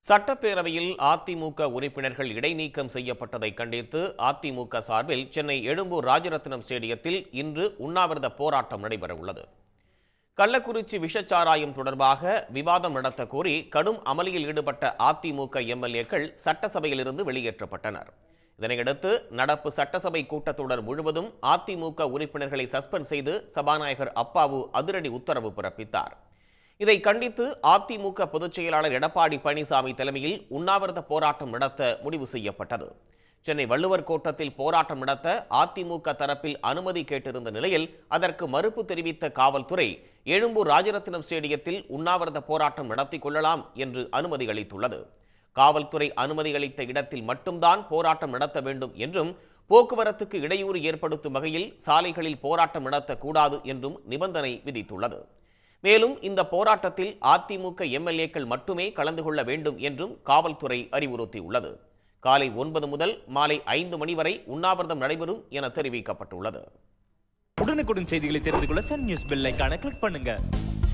சட்டப்பேரவையில் அதிமுக உறுப்பினர்கள் இடைநீக்கம் செய்யப்பட்டதை கண்டித்து அதிமுக சார்பில் சென்னை எழும்பூர் ராஜரத்னம் ஸ்டேடியத்தில் இன்று உண்ணாவிரத போராட்டம் நடைபெறவுள்ளது. கள்ளக்குறிச்சி விஷச்சாராயம் தொடர்பாக விவாதம் நடத்த கோரி கடும் அமளியில் ஈடுபட்ட அதிமுக எம்எல்ஏக்கள் சட்டசபையிலிருந்து வெளியேற்றப்பட்டனர். இதனையடுத்து நடப்பு சட்டசபை கூட்டத்தொடர் முழுவதும் அதிமுக உறுப்பினர்களை சஸ்பெண்ட் செய்து சபாநாயகர் அப்பாவு அதிரடி உத்தரவு பிறப்பித்தார். இதை கண்டித்து அதிமுக பொதுச் செயலாளர் எடப்பாடி பழனிசாமி தலைமையில் உண்ணாவிரத போராட்டம் நடத்த முடிவு செய்யப்பட்டது. சென்னை வள்ளுவர் கோட்டத்தில் போராட்டம் நடத்த அதிமுக தரப்பில் அனுமதி கேட்டிருந்த நிலையில் அதற்கு மறுப்பு தெரிவித்த காவல்துறை எழும்பூர் ராஜரத்னம் ஸ்டேடியத்தில் உண்ணாவிரத போராட்டம் நடத்தி கொள்ளலாம் என்று அனுமதி அளித்துள்ளது. காவல்துறை அனுமதி அளித்த இடத்தில் மட்டும்தான் போராட்டம் நடத்த வேண்டும் என்றும், போக்குவரத்துக்கு இடையூறு ஏற்படுத்தும் வகையில் சாலைகளில் போராட்டம் நடத்தக்கூடாது என்றும் நிபந்தனை விதித்துள்ளது. மேலும் இந்த போராட்டத்தில் அதிமுக எம்எல்ஏக்கள் மட்டுமே கலந்து கொள்ள வேண்டும் என்றும் காவல்துறை அறிவுறுத்தியுள்ளது. காலை 9 முதல் மாலை 5 மணி வரை உண்ணாவிரதம் நடைபெறும் என தெரிவிக்கப்பட்டுள்ளது. உடனுக்குடன் செய்திகளை தெரிந்து கொள்ள சன் நியூஸ் பெல் ஐகானை கிளிக் பண்ணுங்க.